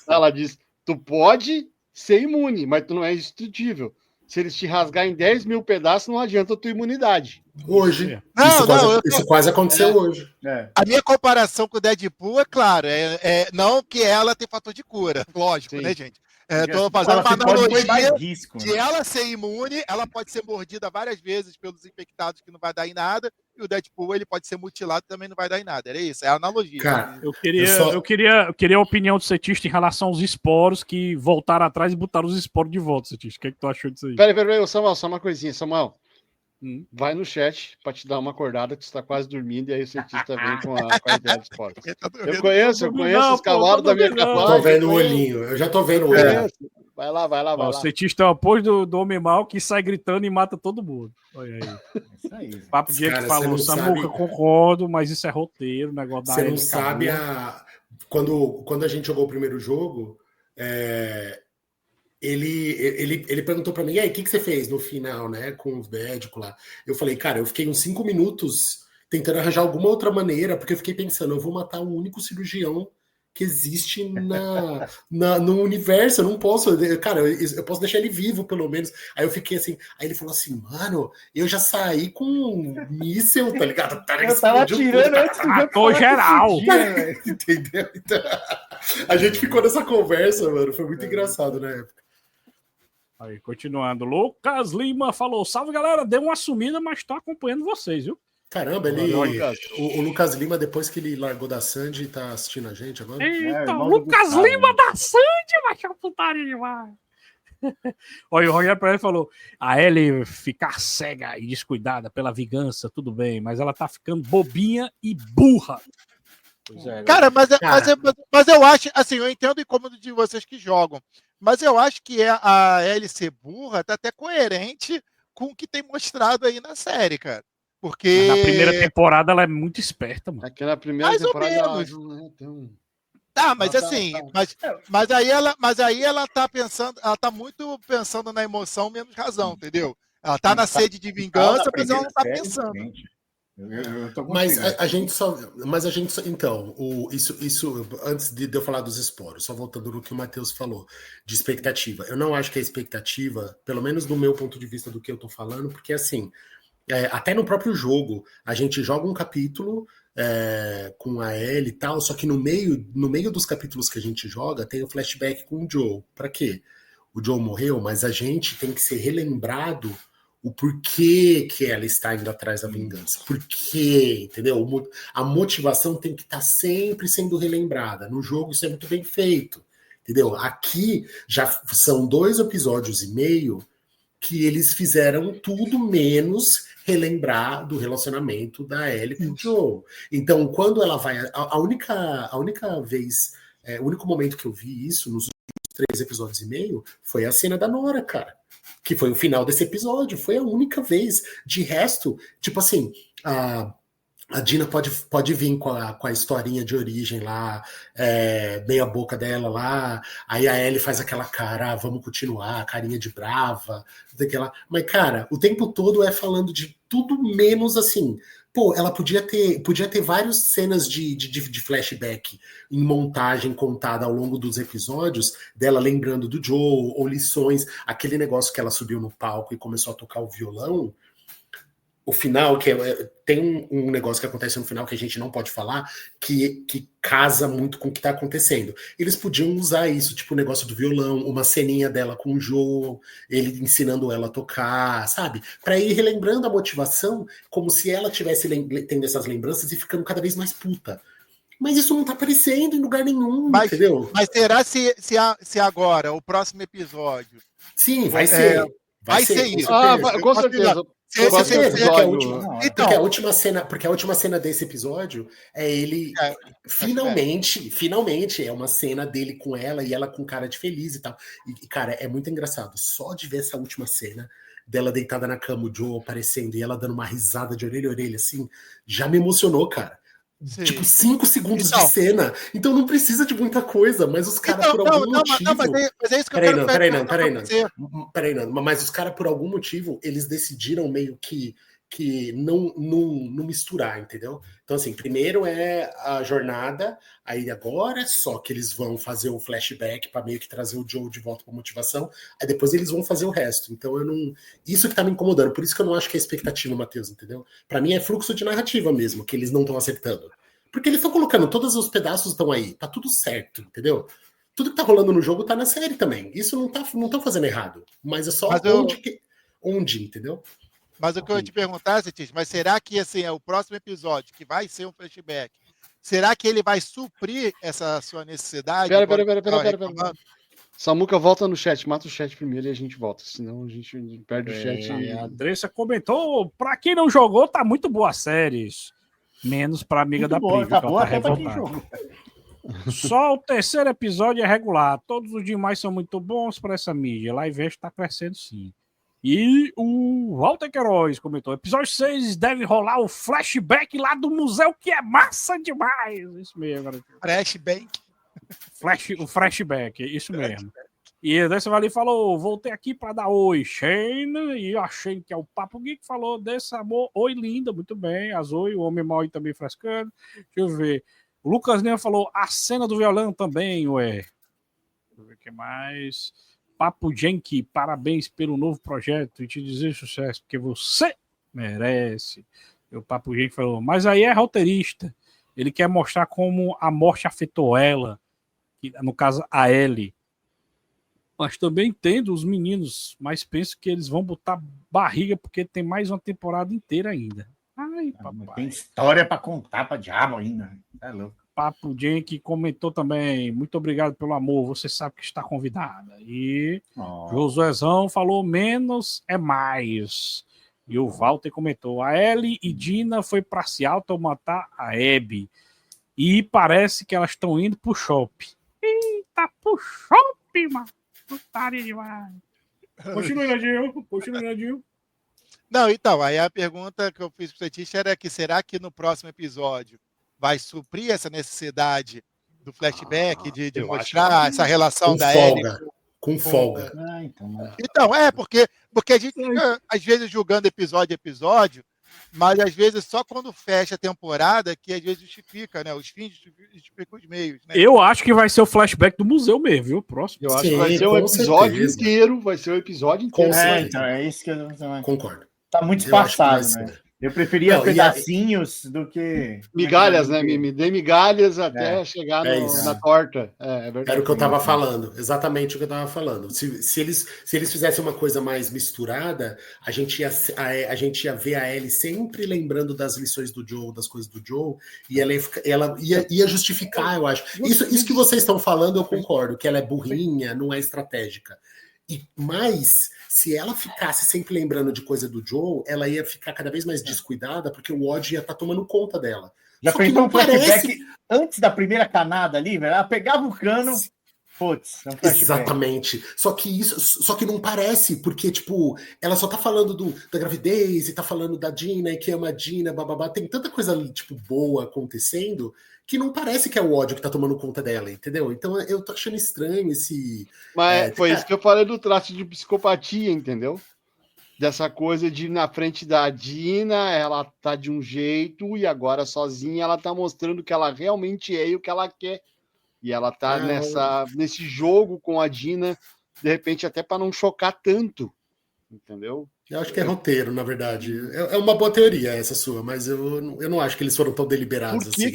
ela diz, tu pode ser imune, mas tu não é indestrutível. Se eles te rasgar em 10 mil pedaços, não adianta a tua imunidade. Hoje. Isso quase aconteceu hoje. A minha comparação com o Deadpool, é claro, não que ela tem fator de cura, lógico, né, gente? Estou fazendo uma analogia. Se ela ser imune, ela pode ser mordida várias vezes pelos infectados, que não vai dar em nada, e o Deadpool ele pode ser mutilado, também não vai dar em nada. Era isso, é a analogia. Cara, eu queria a opinião do Cetista em relação aos esporos que voltaram atrás e botaram os esporos de volta, Cetista. O que é que tu achou disso aí? Peraí, Samuel, só uma coisinha, Samuel. Vai no chat pra te dar uma acordada, que você tá quase dormindo, e aí o cientista vem com a ideia dos esportes. Eu conheço os cavalos da minha carruagem. Tô vendo o olhinho, eu já tô vendo o olhinho. Vai lá. O cientista é o oposto do homem mau que sai gritando e mata todo mundo. Olha aí. Isso aí. Papo de que falou, Samuca, concordo, mas isso é roteiro, negócio da. Você não sabe quando a gente jogou o primeiro jogo, ele perguntou pra mim, e aí, o que você fez no final, né, com os médicos lá? Eu falei, cara, eu fiquei uns 5 minutos tentando arranjar alguma outra maneira, porque eu fiquei pensando, eu vou matar o único cirurgião que existe no universo, eu não posso, cara, eu posso deixar ele vivo, pelo menos. Aí eu fiquei assim, aí ele falou assim, mano, eu já saí com um míssel, tá ligado? Eu tava atirando antes do matou geral. Entendeu? Então, a gente ficou nessa conversa, mano, foi muito engraçado na época. Aí, continuando, Lucas Lima falou, salve galera, deu uma sumida, mas tô acompanhando vocês, viu? Caramba, o Lucas Lima, depois que ele largou da Sandy, tá assistindo a gente agora? Eita, Lucas Lima da Sandy, vai chamar putaria demais. Olha, o Rogério Pereira falou, a Ellie ficar cega e descuidada pela vingança, tudo bem, mas ela tá ficando bobinha e burra. Pois é, cara, mas eu acho, assim, eu entendo o incômodo de vocês que jogam, mas eu acho que a Ellie ser burra tá até coerente com o que tem mostrado aí na série, cara. Porque... Na primeira temporada ela é muito esperta, mano. Aqui na primeira mais temporada ou menos. Tá, mas assim, mas aí ela tá pensando, ela tá muito pensando na emoção menos razão, entendeu? Ela tá na sede de vingança, mas ela não tá pensando. Mas a gente só, então, isso antes de eu falar dos esporos, só voltando no que o Matheus falou de expectativa. Eu não acho que a expectativa, pelo menos do meu ponto de vista do que eu tô falando, porque assim, até no próprio jogo, a gente joga um capítulo com a Ellie e tal, só que no meio dos capítulos que a gente joga, tem o flashback com o Joe. Pra quê? O Joe morreu, mas a gente tem que ser relembrado o porquê que ela está indo atrás da vingança. Por quê? Entendeu? A motivação tem que estar sempre sendo relembrada. No jogo isso é muito bem feito. Entendeu? Aqui já são 2 episódios e meio que eles fizeram tudo menos relembrar do relacionamento da Ellie com o Joe. Então, quando ela vai... A única vez... o único momento que eu vi isso, nos últimos 3 episódios e meio, foi a cena da Nora, cara. Que foi o final desse episódio. Foi a única vez. De resto, tipo assim... A Dina pode vir com a historinha de origem lá, meia boca dela lá, aí a Ellie faz aquela cara, vamos continuar, carinha de brava, daquela. Mas, cara, o tempo todo é falando de tudo menos assim. Pô, ela podia ter várias cenas de flashback em montagem contada ao longo dos episódios, dela lembrando do Joe, ou lições, aquele negócio que ela subiu no palco e começou a tocar o violão. O final, tem um negócio que acontece no final que a gente não pode falar, que casa muito com o que tá acontecendo. Eles podiam usar isso, tipo o negócio do violão, uma ceninha dela com o Joe, ele ensinando ela a tocar, sabe? Para ir relembrando a motivação, como se ela tivesse tendo essas lembranças e ficando cada vez mais puta. Mas isso não tá aparecendo em lugar nenhum, entendeu? Mas será se agora, o próximo episódio... Sim, vai ser. Vai ser isso. Com certeza. Porque a última cena desse episódio é ele finalmente é uma cena dele com ela e ela com cara de feliz e tal. E, cara, é muito engraçado. Só de ver essa última cena dela deitada na cama, o Joe aparecendo e ela dando uma risada de orelha a orelha, assim, já me emocionou, cara. Sim. Tipo, 5 segundos de cena. Então não precisa de muita coisa, mas os caras por algum motivo... Mas é isso que eu quero... Peraí, não. Mas os caras, por algum motivo, eles decidiram meio que não misturar, entendeu? Então, assim, primeiro é a jornada, aí agora é só que eles vão fazer o flashback para meio que trazer o Joe de volta com motivação, aí depois eles vão fazer o resto. Então, eu não... Isso que tá me incomodando, por isso que eu não acho que é expectativa, Matheus, entendeu? Para mim é fluxo de narrativa mesmo, que eles não estão acertando. Porque eles estão colocando, todos os pedaços estão aí, tá tudo certo, entendeu? Tudo que tá rolando no jogo tá na série também. Isso não estão fazendo errado, mas é só onde, entendeu? Mas o que eu ia te perguntar, Cetis, mas será que assim, é o próximo episódio, que vai ser um flashback, será que ele vai suprir essa sua necessidade? Pera. Samuca, volta no chat, mata o chat primeiro e a gente volta, senão a gente perde o chat. A Andressa comentou, pra quem não jogou, tá muito boa a série. Menos pra amiga muito da Pri, tá boa até pra quem jogou. Só o terceiro episódio é regular, todos os demais são muito bons pra essa mídia, Live Action tá crescendo sim. E o Walter Queiroz comentou: episódio 6 deve rolar o flashback lá do museu, que é massa demais. Isso mesmo. Flashback. O flashback, isso mesmo. E a Andressa Vale falou: voltei aqui para dar oi, Shane. E a Shane, que é o Papo Geek, falou desse amor. Oi, linda, muito bem. A Zoe, o Homem Mal aí também frescando. Deixa eu ver. O Lucas Ney falou: a cena do violão também, ué. Deixa eu ver o que mais. Papo Genki, parabéns pelo novo projeto e te desejo sucesso, porque você merece. O Papo Genki falou, mas aí é roteirista. Ele quer mostrar como a morte afetou ela, que, no caso, a Ellie. Mas também entendo os meninos, mas penso que eles vão botar barriga, porque tem mais uma temporada inteira ainda. Ai, papai. Tem história para contar para diabo ainda. É louco. Papo Genki comentou também, muito obrigado pelo amor, você sabe que está convidada. E Josuezão falou, menos é mais. E o Walter comentou, a Ellie e Dina foi para se automatar a Abby. E parece que elas estão indo pro shopping. Eita, pro shopping, mano. Putaria demais. Continue, Nadinho. Não, então, aí a pergunta que eu fiz pro Cetista era que será que no próximo episódio vai suprir essa necessidade do flashback, de mostrar essa relação da Ellie com folga. Então, porque a gente fica, às vezes, julgando episódio a episódio, mas às vezes só quando fecha a temporada que às vezes justifica, né? Os fins justificam os meios. Né? Eu acho que vai ser o flashback do museu mesmo, viu? Próximo. Eu acho que vai ser o episódio inteiro. Vai ser o episódio inteiro. Então, é isso que eu concordo. Tá muito espaçado, né? Eu preferia pedacinhos do que... Migalhas, né? Me dê migalhas até chegar na torta. É verdade. Era o que eu tava falando. Exatamente o que eu tava falando. Se eles fizessem uma coisa mais misturada, a gente ia ver a Ellie sempre lembrando das lições do Joe, das coisas do Joe, e ela ia justificar, eu acho. Isso que vocês estão falando, eu concordo, que ela é burrinha, não é estratégica. Mas, se ela ficasse sempre lembrando de coisa do Joe, ela ia ficar cada vez mais descuidada, porque o ódio ia estar tomando conta dela. Já pensou um flashback antes da primeira canada ali, velho? Ela pegava o cano, Putz, é um flashback. Exatamente. Só que não parece, porque, tipo, ela só tá falando da gravidez e tá falando da Dina e que ama a Dina, bababá. Tem tanta coisa, tipo, boa acontecendo que não parece que é o ódio que tá tomando conta dela, entendeu? Então eu tô achando estranho esse... Mas foi isso que eu falei do traço de psicopatia, entendeu? Dessa coisa de na frente da Dina, ela tá de um jeito e agora sozinha ela tá mostrando que ela realmente é e o que ela quer. E ela tá nesse jogo com a Dina, de repente até para não chocar tanto, entendeu? Eu acho que é roteiro, na verdade. É uma boa teoria essa sua, mas eu não acho que eles foram tão deliberados assim.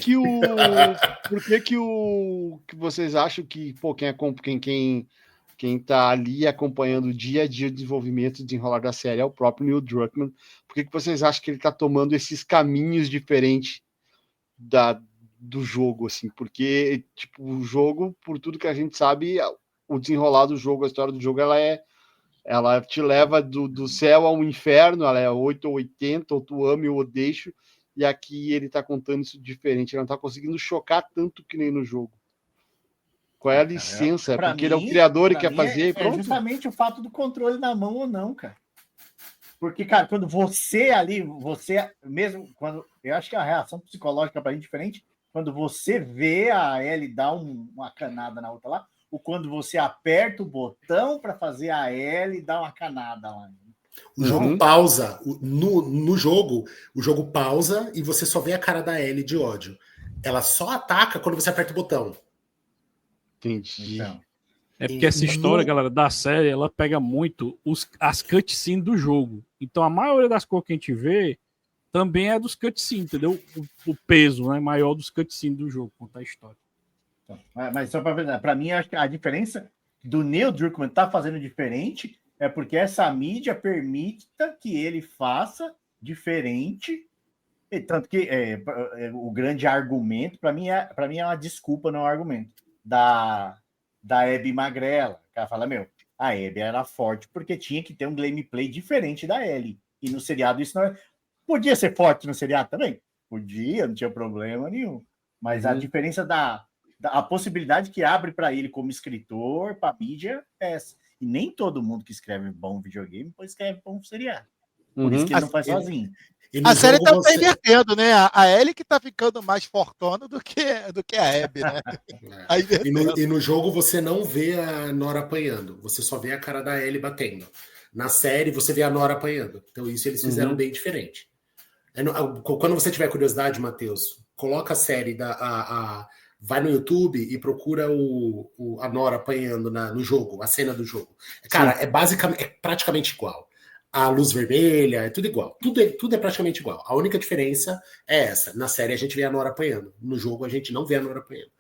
Por que vocês acham que, pô, quem tá ali acompanhando o dia a dia o desenvolvimento e desenrolar da série é o próprio Neil Druckmann? Por que vocês acham que ele tá tomando esses caminhos diferentes do jogo, assim? Porque, tipo, o jogo, por tudo que a gente sabe, o desenrolar do jogo, a história do jogo, ela te leva do céu ao inferno, ela é 8 ou 80, ou tu ama ou odeia, e aqui ele tá contando isso diferente, ele não tá conseguindo chocar tanto que nem no jogo. Qual é a licença? Porque ele é o criador e quer fazer, é justamente o fato do controle na mão ou não, cara. Porque, cara, quando você mesmo, quando eu acho que a reação psicológica pra gente é diferente, quando você vê a Ellie dar uma canada na outra lá, ou quando você aperta o botão para fazer a Ellie dar uma canada lá. O jogo pausa. No jogo, o jogo pausa e você só vê a cara da Ellie de ódio. Ela só ataca quando você aperta o botão. Entendi. Então, É porque essa história, galera, da série, ela pega muito as cutscenes do jogo. Então, a maioria das coisas que a gente vê também é dos cutscenes, entendeu? O peso, né, maior dos cutscenes do jogo, contar a história. então, mas só para mim, acho que a diferença do Neil Druckmann tá fazendo diferente é porque essa mídia permita que ele faça diferente. E tanto que o grande argumento, para mim é uma desculpa, não é um argumento, da Abby Magrela. O cara fala, a Abby era forte porque tinha que ter um gameplay diferente da Ellie. E no seriado isso não é... Podia ser forte no seriado também? Podia, não tinha problema nenhum. Mas a diferença a possibilidade que abre para ele como escritor, para mídia, é essa. E nem todo mundo que escreve bom videogame pode escrever bom seriado. Por isso que ele não faz sozinho. A série tá invertendo, né? A Ellie que tá ficando mais fortona do que a Abby, né? E no jogo você não vê a Nora apanhando, você só vê a cara da Ellie batendo. Na série você vê a Nora apanhando. Então isso eles fizeram bem diferente. Quando você tiver curiosidade, Matheus, coloca a série vai no YouTube e procura a Nora apanhando no jogo, a cena do jogo. Cara, é praticamente igual. A luz vermelha, é tudo igual. Tudo é praticamente igual. A única diferença é essa. Na série a gente vê a Nora apanhando. No jogo a gente não vê a Nora apanhando.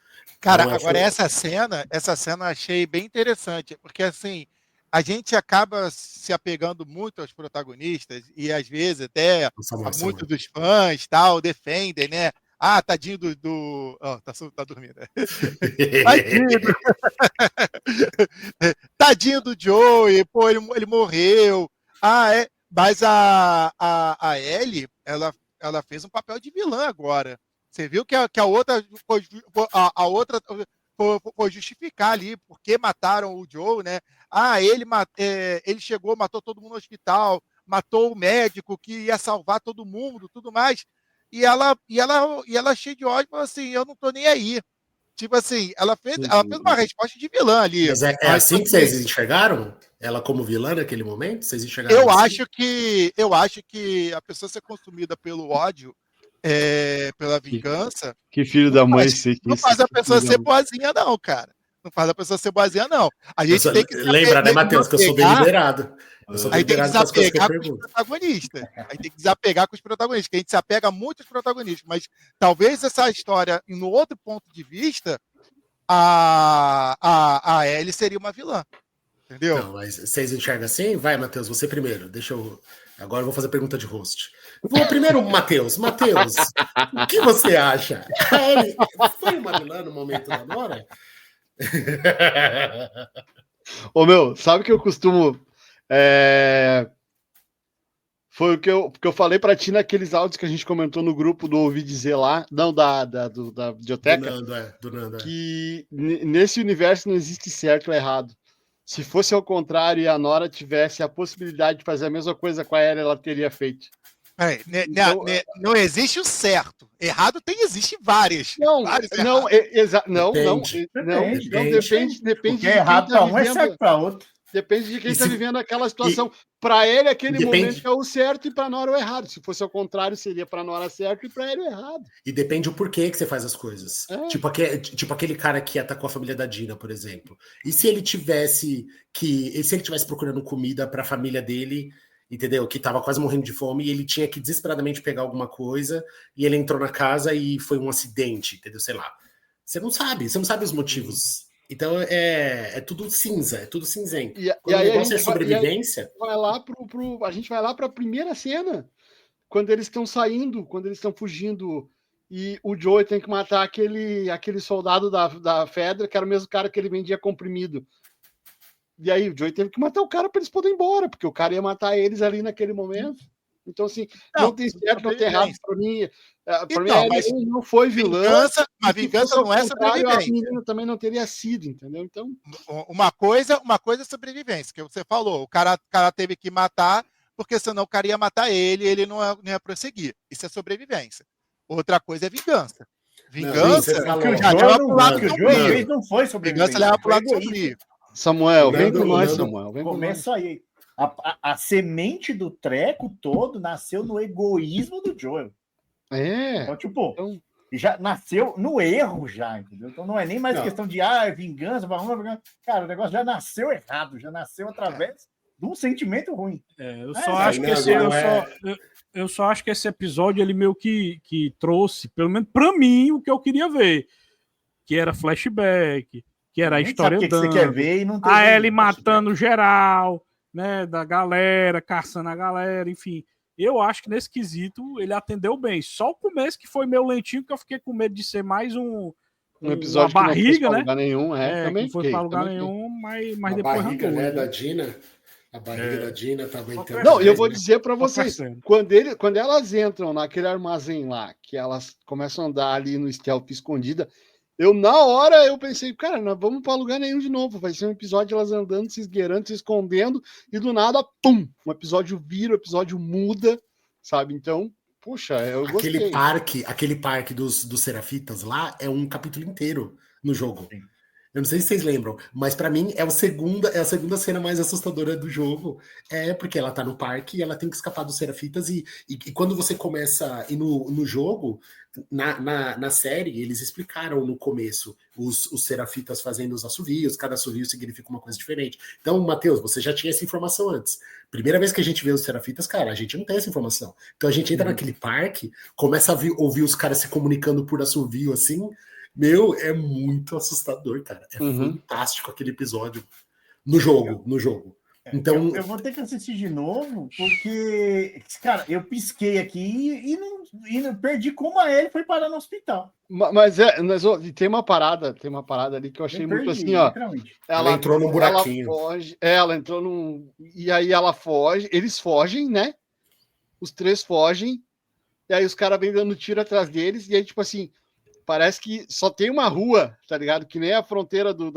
Cara, agora essa cena eu achei bem interessante, porque assim, a gente acaba se apegando muito aos protagonistas e às vezes até muitos dos fãs tal defendem, né? Ah, tadinho do... Oh, tá dormindo. Tadinho do Joey, pô, ele morreu. Mas a Ellie, ela fez um papel de vilã agora. Você viu que a outra foi justificar ali porque mataram o Joe, né? Ele chegou, matou todo mundo no hospital, matou o médico que ia salvar todo mundo, tudo mais. E ela cheia de ódio, falou assim, eu não tô nem aí. Tipo assim, ela fez uma resposta de vilã ali. Mas é assim que vocês enxergaram ela como vilã naquele momento? Vocês enxergaram eu acho que a pessoa ser consumida pelo ódio, pela vingança... Que filho da mãe. Não faz a pessoa ser boazinha, não, cara. Não faz a pessoa ser boazinha, não. A gente tem que lembra, né, Matheus, que eu sou deliberado. Eu sou deliberado com as coisas que eu pergunto. Aí tem que desapegar com os protagonistas, que a gente se apega muito aos protagonistas, mas talvez essa história, no outro ponto de vista, a Ellie seria uma vilã. Entendeu? Não, mas vocês enxergam assim? Vai, Matheus, você primeiro. Agora eu vou fazer pergunta de host. Vou primeiro, Matheus. Matheus, o que você acha? A Ellie foi uma vilã no momento da Nora? Sabe que eu costumo Foi o que eu falei pra ti naqueles áudios que a gente comentou no grupo do Ouvi Dizer lá, não, da biblioteca, Do Nando, que nesse universo não existe certo ou errado. Se fosse ao contrário e a Nora tivesse a possibilidade de fazer a mesma coisa com a Ellie, ela teria feito. Então, não existe o certo. Errado existe várias. Não, depende de errado para um é certo para outro. Depende de quem está vivendo aquela situação. Para ele, aquele momento é o certo e para a Nora é o errado. Se fosse ao contrário, seria para a Nora certo e para ele o errado. E depende o porquê que você faz as coisas. Tipo aquele cara que atacou a família da Dina, por exemplo. E se ele tivesse procurando comida para a família dele, entendeu? Que tava quase morrendo de fome e ele tinha que desesperadamente pegar alguma coisa e ele entrou na casa e foi um acidente, entendeu? Sei lá. Você não sabe os motivos. Então é tudo cinza, é tudo cinzento. Quando o negócio é sobrevivência... A gente vai lá para a primeira cena, quando eles estão saindo, quando eles estão fugindo e o Joey tem que matar aquele soldado da Fedra, que era o mesmo cara que ele vendia comprimido. E aí o Joey teve que matar o cara para eles poderem ir embora, porque o cara ia matar eles ali naquele momento. Então, assim, não tem certo, não tem errado para mim. Para mim, ele não foi vilã. A vingança não é sobrevivência. A menina também não teria sido, entendeu? Então, uma coisa é sobrevivência, que você falou. O cara teve que matar, porque senão o cara ia matar ele não ia prosseguir. Isso é sobrevivência. Outra coisa é vingança. Vingança não foi sobrevivência. Vingança leva para o lado sombrio. Samuel, vem com nós, Samuel. Começa aí. A semente do treco todo nasceu no egoísmo do Joel. Então, tipo, já nasceu no erro já, entendeu? Então não é nem mais questão de vingança, cara, o negócio já nasceu errado, já nasceu através de um sentimento ruim. Eu só acho que esse episódio ele meio que trouxe, pelo menos pra mim, o que eu queria ver, que era flashback, que era a história que você quer ver e não tem a Ellie matando geral, né, da galera, caçando a galera, enfim. Eu acho que nesse quesito ele atendeu bem. Só o começo que foi meio lentinho, que eu fiquei com medo de ser mais um episódio uma barriga, que não foi né? lugar nenhum, também não foi para lugar nenhum, mas depois a barriga, arrancou, né, da Dina. A barriga da Dina tava entrando. Não, eu vou dizer para vocês, quando elas entram naquele armazém lá, que elas começam a andar ali no stealth escondida, na hora eu pensei, cara, nós vamos para lugar nenhum de novo, vai ser um episódio elas andando, se esgueirando, se escondendo, e do nada, pum, um episódio vira, o episódio muda, sabe? Então, puxa, eu gostei. Aquele parque dos Serafitas lá é um capítulo inteiro no jogo. Sim. Eu não sei se vocês lembram, mas para mim é a segunda cena mais assustadora do jogo. Porque ela tá no parque e ela tem que escapar dos Serafitas. E quando você começa a ir no jogo, na série, eles explicaram no começo os Serafitas fazendo os assovios, cada assovio significa uma coisa diferente. Então, Matheus, você já tinha essa informação antes. Primeira vez que a gente vê os Serafitas, cara, a gente não tem essa informação. Então a gente entra naquele parque, começa a ouvir os caras se comunicando por assovio assim. Meu, é muito assustador, cara. É fantástico aquele episódio no jogo. Então, eu vou ter que assistir de novo, porque, cara, eu pisquei aqui e não perdi como a Ellie foi parar no hospital. Mas tem uma parada ali que eu achei muito assim, ó. Ela entrou num buraquinho. Ela entrou num. E aí ela foge, eles fogem, né? Os três fogem, e aí os caras vêm dando tiro atrás deles, e aí, tipo assim. Parece que só tem uma rua, tá ligado? Que nem a fronteira do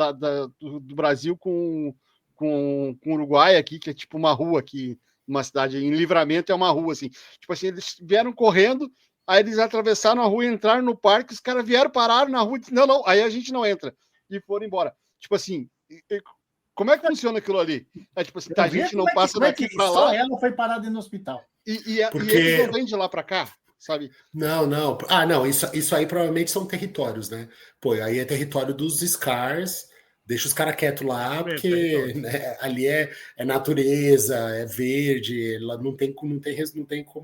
Brasil com o Uruguai aqui, que é tipo uma rua aqui, uma cidade em Livramento é uma rua, assim. Tipo assim, eles vieram correndo, aí eles atravessaram a rua, entraram no parque, os caras vieram, pararam na rua e disseram, não, aí a gente não entra. E foram embora. Tipo assim, como é que funciona aquilo ali? É tipo assim, a gente não passa daqui pra lá. Só ela foi parada no hospital. E eles não vêm de lá pra cá? Sabe? Não. Não, isso aí provavelmente são territórios, né? Pô, aí é território dos Scars, deixa os caras quietos lá, porque né, ali é natureza, é verde, lá não tem como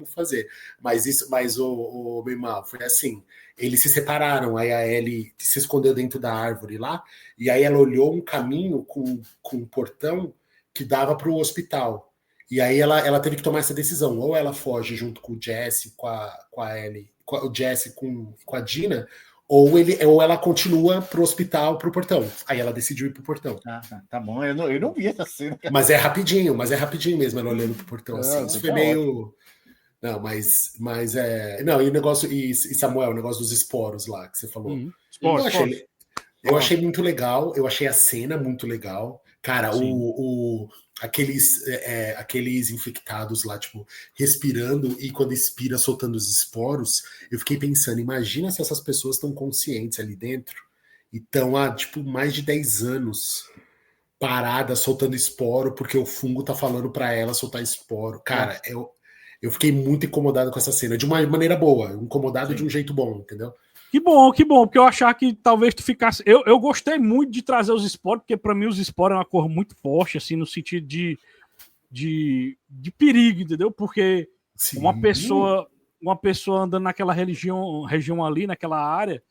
fazer. Mas o Mimar, foi assim, eles se separaram, aí a Ellie se escondeu dentro da árvore lá, e aí ela olhou um caminho com um portão que dava para o hospital. E aí ela teve que tomar essa decisão. Ou ela foge junto com o Jesse, com a Ellie, o Jesse com a Dina, ou ela continua pro hospital, pro portão. Aí ela decidiu ir pro portão. Tá bom. Eu não vi essa cena. Mas é rapidinho mesmo, ela olhando pro portão. Assim. Isso foi meio... Ótimo. Não, mas é... Não, e o negócio... E Samuel, o negócio dos esporos lá, que você falou. Eu achei muito legal. Eu achei a cena muito legal. Cara, aqueles infectados lá, tipo, respirando e quando expira, soltando os esporos, eu fiquei pensando, imagina se essas pessoas estão conscientes ali dentro e estão há, tipo, mais de 10 anos paradas, soltando esporo, porque o fungo tá falando para ela soltar esporo. Cara, eu fiquei muito incomodado com essa cena, de uma maneira boa, incomodado de um jeito bom, entendeu? Que bom, porque eu achava que talvez tu ficasse... Eu gostei muito de trazer os esporos, porque para mim os esporos é uma cor muito forte, assim, no sentido de perigo, entendeu? Porque uma pessoa andando naquela região ali, naquela área,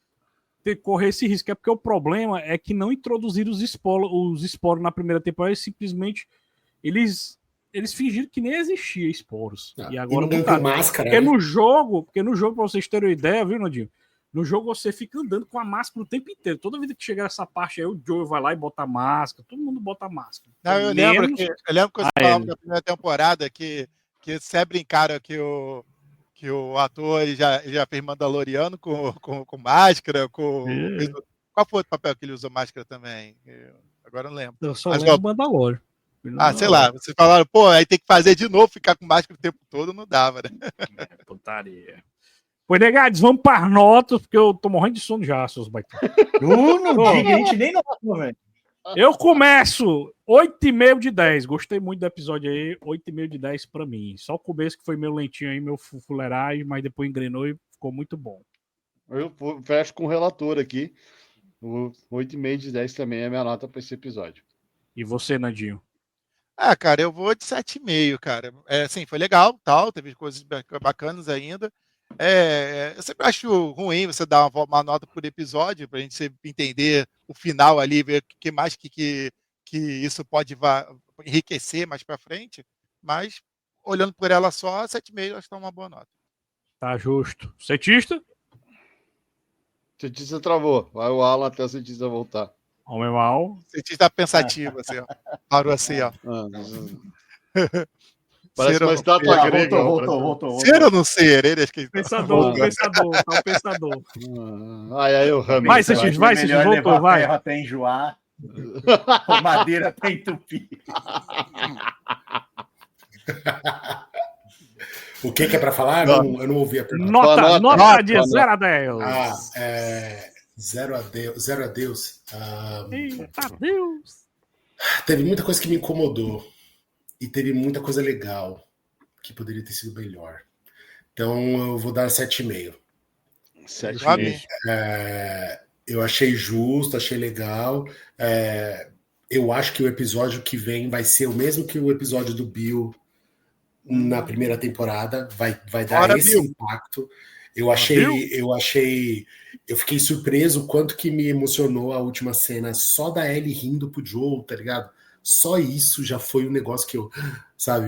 ter que correr esse risco. É porque o problema é que não introduziram os esporos na primeira temporada, simplesmente eles fingiram que nem existia esporos. E agora ninguém tem máscara, porque no jogo, pra vocês terem uma ideia, viu, Nandinho? No jogo você fica andando com a máscara o tempo inteiro. Toda vida que chegar essa parte aí, o Joe vai lá e bota a máscara. Todo mundo bota a máscara. Não, eu lembro que você falava da primeira temporada que você brincaram que o ator já fez Mandaloriano com máscara, Qual foi o papel que ele usou máscara também? Agora não lembro. Eu só lembro do Mandalorian. Sei lá. Vocês falaram, aí tem que fazer de novo, ficar com máscara o tempo todo, não dava, né? Putaria. Pois, negados, vamos para as notas, porque eu tô morrendo de sono já, seus baitões. Não diga, a gente nem notou, velho. Eu começo 8,5 de 10. Gostei muito do episódio aí, 8,5 de 10 para mim. Só o começo que foi meio lentinho aí, meu fuleiragem, mas depois engrenou e ficou muito bom. Eu fecho com o relator aqui. O 8,5 de 10 também é a minha nota para esse episódio. E você, Nandinho? Cara, eu vou de 7,5, cara. Assim, foi legal, tal, teve coisas bacanas ainda. Eu sempre acho ruim você dar uma nota por episódio para a gente entender o final ali, ver o que mais que isso pode enriquecer mais para frente, mas olhando por ela só, 7,5 acho que tá uma boa nota. Tá justo. Cientista? Cientista travou. Vai o Alan até o cientista voltar. Homem mal. Cientista pensativo, assim, ó. Parou assim, ó. Parece uma estátua grega. Voltou. Ser ou não ser? Ele acho que Pensador. Tá um pensador. Aí o Rami. Vai, Cientista, voltou, vai. Terra até enjoar. Madeira até entupir. O que é para falar? Eu não ouvi a pergunta. Nota de 0 a 10. 0 a Deus. 0 a Deus. Eita Deus. Teve muita coisa que me incomodou. E teve muita coisa legal que poderia ter sido melhor. Então eu vou dar 7,5. 7,5. Eu achei justo, achei legal. Eu acho que o episódio que vem vai ser o mesmo que o episódio do Bill na primeira temporada. Vai dar esse impacto. Eu fiquei surpreso o quanto que me emocionou a última cena só da Ellie rindo pro Joel, tá ligado? Só isso já foi um negócio que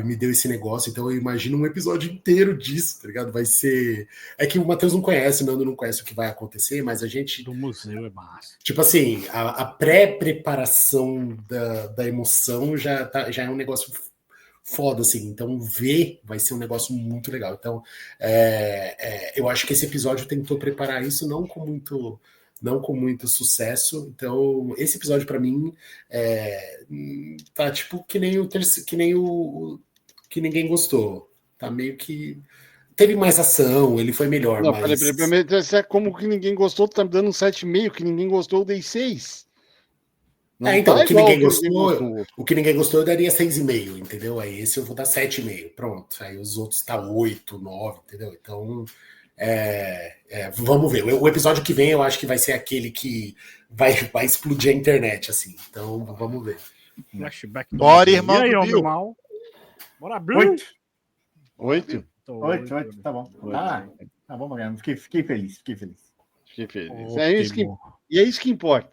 me deu esse negócio. Então eu imagino um episódio inteiro disso, tá ligado? Vai ser... É que o Matheus não conhece, o Nando não conhece o que vai acontecer, mas a gente... Do museu é massa. Tipo assim, a pré-preparação da emoção já é um negócio foda, assim. Então ver vai ser um negócio muito legal. Então eu acho que esse episódio tentou preparar isso não com muito sucesso. Então, esse episódio, para mim, tá tipo que nem o que ninguém gostou. Tá meio que... Teve mais ação, ele foi melhor. Não, mas... peraí, como que ninguém gostou, tá me dando um 7,5, que ninguém gostou, eu dei 6. Então, o que ninguém gostou, eu daria 6,5, entendeu? Aí esse eu vou dar 7,5, pronto. Aí os outros tá 8, 9, entendeu? Então... vamos ver. O episódio que vem eu acho que vai ser aquele que vai explodir a internet, assim. Então, vamos ver. Flashback. Bora, irmão. E aí, homem mal? Bora, Blue. 8? 8, tá bom. Tá bom, Mariano. Fiquei feliz. É isso que importa.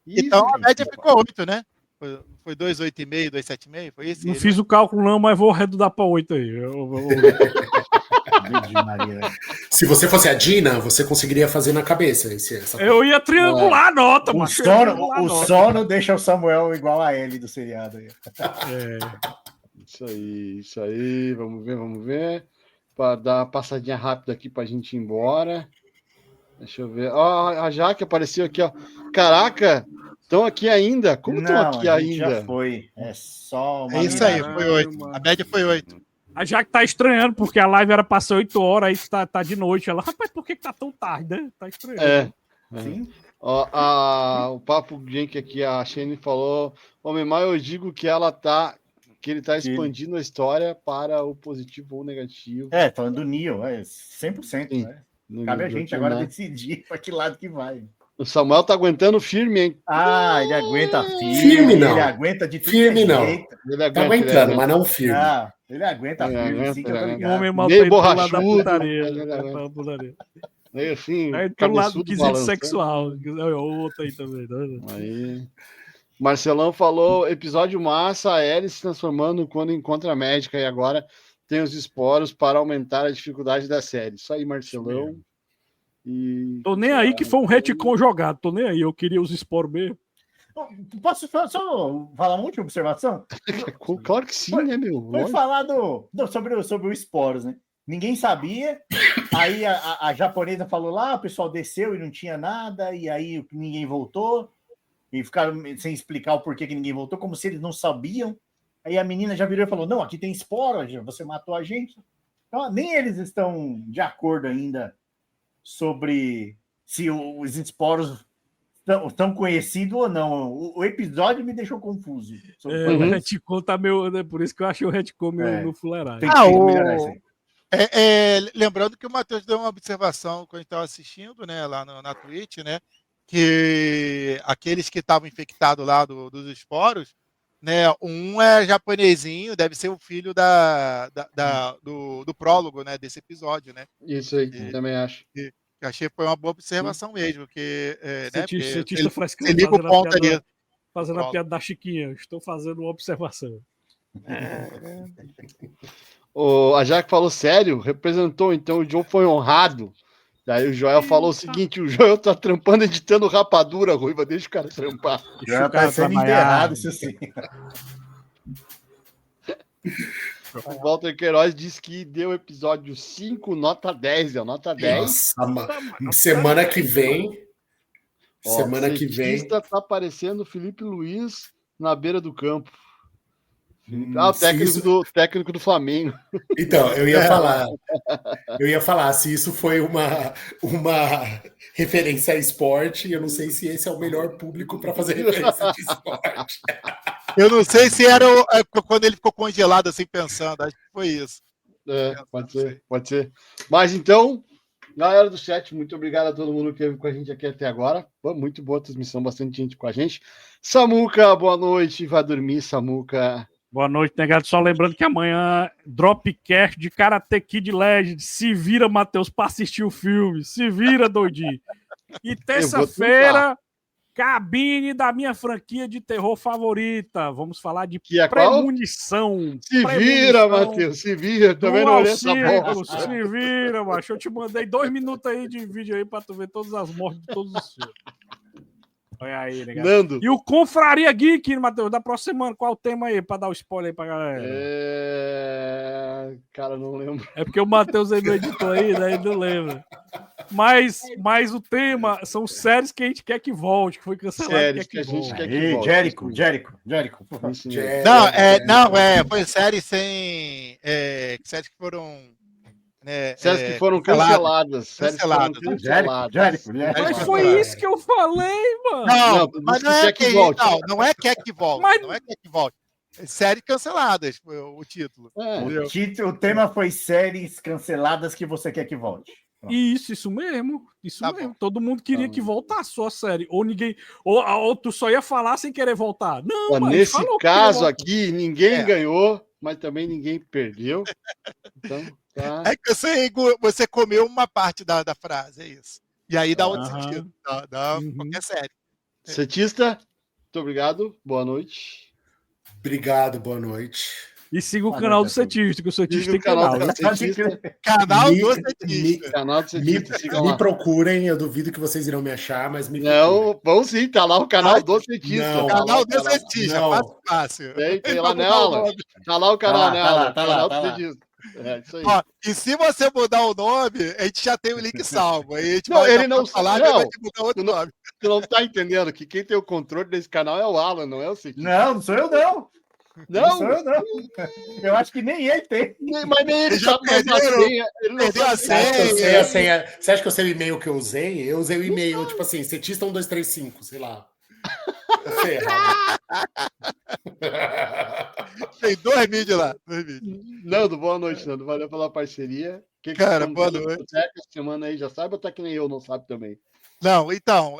Então a média ficou 8, né? Foi 2,8,5, 2,7,5, foi isso? Não fiz o cálculo não, mas vou arredondar para 8 aí. Se você fosse a Dina, você conseguiria fazer na cabeça. Eu ia triangular a nota, mano. O sono deixa o Samuel igual a Ellie do seriado. Isso aí. Vamos ver. Para dar uma passadinha rápida aqui para a gente ir embora. Deixa eu ver. Ó, a Jaque apareceu aqui, ó. Caraca, estão aqui ainda? Como estão aqui ainda? Já foi. É só uma. É isso aí, foi 8. A média foi 8. A Jaque tá estranhando, porque a live era pra ser 8 horas, aí tá de noite. Ela, rapaz, por que tá tão tarde, né? Tá estranhando. Sim. Ó, o Papo Genk aqui, a Shane falou: Homem Mal, eu digo que ele tá expandindo a história para o positivo ou negativo. Falando do Neo, 100%. Sim. Né? Cabe a gente agora decidir para que lado que vai. O Samuel tá aguentando firme, hein? Ele aguenta firme, não. Ele aguenta de tudo firme, não. Ele tá aguentando, mas não firme. Ele aguenta firme, sim, que eu tô ligado. O homem mal meio tá borrachudo. Meio assim, do lado do quesito sexual. Outro aí também. Aí... Marcelão falou, episódio massa, a Ellie se transformando quando encontra a médica e agora tem os esporos para aumentar a dificuldade da série. Isso aí, Marcelão. E... Tô nem aí que foi um retcon jogado, tô nem aí, eu queria os esporos mesmo. Posso só falar uma última observação? Claro que sim, né, meu? Foi falado sobre o esporos, né? Ninguém sabia, aí a japonesa falou lá, o pessoal desceu e não tinha nada, e aí ninguém voltou, e ficaram sem explicar o porquê que ninguém voltou, como se eles não sabiam. Aí a menina já virou e falou, não, aqui tem esporo, você matou a gente. Então, nem eles estão de acordo ainda sobre se os esporos tão conhecidos ou não. O episódio me deixou confuso. O retcon tá meio... Né, por isso que eu achei o retcon meio fuleiragem. Tem que melhorar isso aí. Lembrando que o Matheus deu uma observação quando a gente estava assistindo, né, lá na Twitch, né, que aqueles que estavam infectados lá dos esporos, né, um é japonesinho, deve ser o filho do prólogo, né, desse episódio, né? Isso aí, também acho. Eu achei que foi uma boa observação mesmo, que cientista frescando, liga o ponto ali. Fazendo a piada da Chiquinha, estou fazendo uma observação. A Jaque falou sério, representou, então o Joe foi honrado. Daí o Joel falou o seguinte: o Joel tá trampando editando rapadura, Ruiva, deixa o cara trampar. O Joel tá sendo enterrado, isso sim. O Walter Queiroz disse que deu episódio 5, nota 10, nota 10. Nossa, semana que vem. Semana que vem. Tá aparecendo o Felipe Luiz na beira do campo. O técnico do Flamengo. Então, eu ia falar, se isso foi uma referência a esporte, eu não sei se esse é o melhor público para fazer referência de esporte. Eu não sei se era quando ele ficou congelado assim pensando, acho que foi isso. Pode ser. Mas então, galera do chat, muito obrigado a todo mundo que esteve com a gente aqui até agora. Muito boa transmissão, bastante gente com a gente. Samuca, boa noite, vai dormir, Samuca. Boa noite, negado. Só lembrando que amanhã, Dropcast de Karate Kid Legend. Se vira, Matheus, para assistir o filme. Se vira, doidinho. E terça-feira, cabine da minha franquia de terror favorita. Vamos falar de premonição. Se vira, Matheus, se vira. Também não olhei essa bosta. Se vira, macho. Eu te mandei 2 minutos aí de vídeo aí para tu ver todas as mortes de todos os filmes. Olha aí, negado. Nando. E o Confraria Geek, Matheus, da próxima semana. Qual o tema aí, pra dar o spoiler aí pra galera? Cara, não lembro. É porque o Matheus aí não editou aí, né? Ele não lembra. Mas o tema são séries que a gente quer que volte, que foi cancelado. Séries que a gente quer que volte. Jericho. Foi séries sem... séries que foram... séries que foram canceladas. Jericho. Mas foi isso que eu falei, mano. Mas não é que volte. Não é quer que volte. Não é quer que volte. Séries canceladas, foi o título. O tema foi séries canceladas que você quer que volte. Isso mesmo. Bom. Todo mundo queria que voltasse só a série. Ou ninguém. Ou tu só ia falar sem querer voltar. Não, mas nesse caso aqui, ninguém ganhou, mas também ninguém perdeu. Então, tá. É que você comeu uma parte da frase, é isso. E aí dá outro sentido. Dá qualquer série. Setista, muito obrigado. Boa noite. Obrigado, boa noite. E siga o canal do Cetista, que o Cetista tem canal canal. do Cetista. Canal do Cetista. Canal do Cetista, sigam Me lá. procurem, eu duvido que vocês irão me achar, mas me procurem. Não, vão sim, tá lá o canal do Cetista. Não. Canal do Cetista, Não. fácil. Tem lá nela. Tá lá o canal nela. Tá lá. Canal do Cetista. É, isso aí. Ó, e se você mudar o nome, a gente já tem o link salvo. Aí a gente Não, vai ele dar não pra falar, não. vai te mudar outro nome. Tu não tá entendendo que quem tem o controle desse canal é o Alan, não é o Cetista. Não sou eu, não. Não sou Não, eu, não. Eu acho que nem ele tem. mas nem ele Já sabe mais a perderam? senha. Ele não Perdeu a sabe. Você acha que eu sei senha. a senha? Você acha que eu sei o e-mail que eu usei? Eu usei o e-mail, tipo assim, cetista1235, sei lá. Eu sei errado. Tem 2 vídeos lá. 2 vídeos. Nando, boa noite, Nando. Valeu pela parceria. Que Cara, estamos boa fazendo noite. biblioteca essa semana aí, já sabe, ou tá que nem eu, não sabe também? Não, então,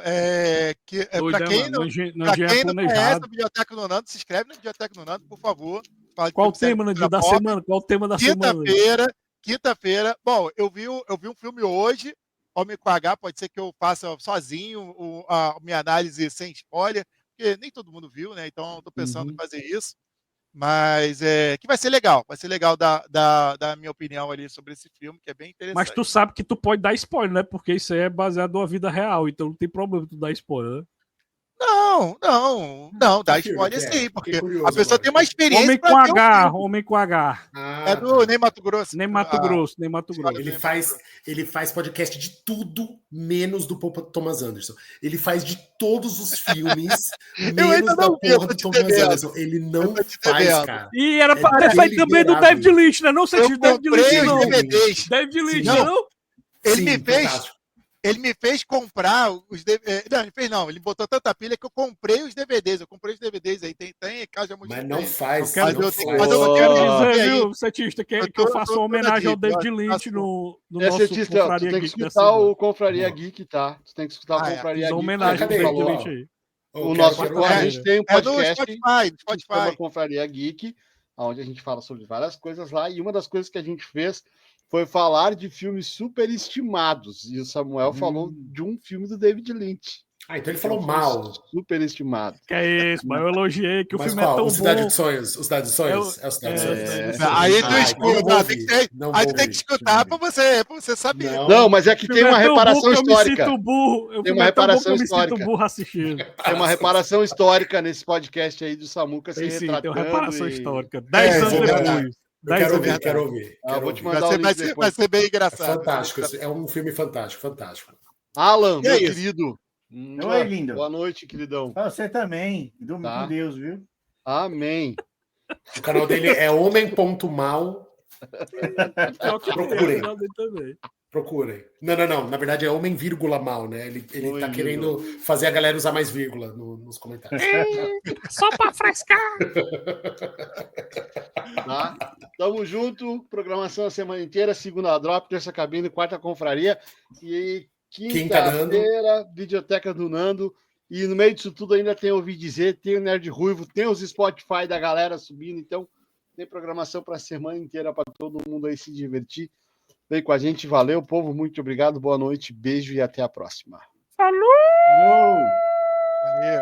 Doido, para quem mano? não, Não pra tinha quem não conhece planejado. a Biblioteca do Nando, se inscreve na Biblioteca do Nando, por favor. Fala de Qual o filme, série, tema, Nandinho, da cultura pop. semana? Qual o tema da semana? Quinta-feira. Bom, eu vi um filme hoje, Homem com H, pode ser que eu faça sozinho a minha análise sem spoiler, porque nem todo mundo viu, né? Então eu tô pensando em fazer isso. Mas que vai ser legal dar minha opinião ali sobre esse filme, que é bem interessante. Mas tu sabe que tu pode dar spoiler, né? Porque isso aí é baseado numa vida real, então não tem problema tu dar spoiler, né? Não, dá Que filme spoiler que é? sim, porque Fiquei curioso a pessoa agora. tem uma experiência. Homem pra com ver o H, filme. Homem com H. É do Ney Mato Grosso. Nem Mato Grosso, nem Mato Grosso. Ele faz podcast de tudo, menos do Thomas Anderson. Ele faz de todos os filmes, ainda menos da não vi, eu porra tô do te Thomas devendo. Anderson. Ele não tô te faz, devendo. cara. E era É pra ter feito também do deliberado. David Lynch, né? Não sei se Eu David comprei Lynch os não. DVDs. David Lynch Não. não. Ele me fez comprar os DVDs. Não, ele fez não. Ele botou tanta pilha que eu comprei os DVDs. Eu comprei os DVDs aí. Tem casa muito. Mas não faz. Eu quero- não Mas faz. eu não quero Dizer, dizer aí. viu, Cetista, que Eu eu tô- faço tô- uma homenagem ao tô David aqui, Lynch faço- no É, nosso Cetista, tu Confraria tem que Geek da escutar semana. o Confraria Ó. Geek, tá? Tu tem que escutar o Ah, é. Confraria Fiz uma Geek. homenagem ao Cadê? David Ó. Lynch aí. Ô, O quero- nosso, quero- a gente tem um É no podcast Spotify. que chama Spotify. Confraria Geek, onde a gente fala sobre várias coisas lá, e uma das coisas que a gente fez foi falar de filmes superestimados, e o Samuel falou de um filme do David Lynch. então ele falou Um filme mal. Superestimado. Que é isso, mas eu elogiei que o Mas filme é qual? tão O Cidade bom. de Sonhos? O Cidade de Sonhos? É o Cidade de Sonhos. Aí tu Ah, escuta. então não vou Aí ouvir. Não tu vou tem que ouvir. escutar pra você saber. Não, mas é que O tem filme uma é tão bom reparação que histórica. Eu me sinto burro. O Tem filme uma é tão bom que reparação eu me histórica. sinto burro assistindo. Tem uma reparação histórica nesse podcast aí do Samuca se Tem sim, tem retratando. uma reparação e- histórica. 10 anos é verdade. depois. Eu 10 quero anos ouvir, quero depois. ouvir. Ah, vou te ouvir. mandar o link Vai depois. ser bem É engraçado. fantástico. É um filme fantástico, fantástico. Alan, E meu é isso. querido. Oi, lindo. Boa noite, queridão. Pra você também. Durma Tá. com Deus, viu? Amém. O canal dele é homem.mal. Procurem. Também. Procurem. Não. Na verdade é homem, vírgula mal, né? Ele Oi, tá lindo. querendo fazer a galera usar mais vírgula nos comentários. Só pra frescar. Tá? Tamo junto. Programação a semana inteira. Segunda a Drop, terça cabine, quarta confraria. E Quinta Nando. quinta-feira, Videoteca do Nando. E no meio disso tudo ainda tem o Ouvi Dizer, tem o Nerd Ruivo, tem os Spotify da galera subindo. Então, tem programação para a semana inteira para todo mundo aí se divertir. Vem com a gente. Valeu, povo. Muito obrigado. Boa noite. Beijo e até a próxima. Falou! Valeu.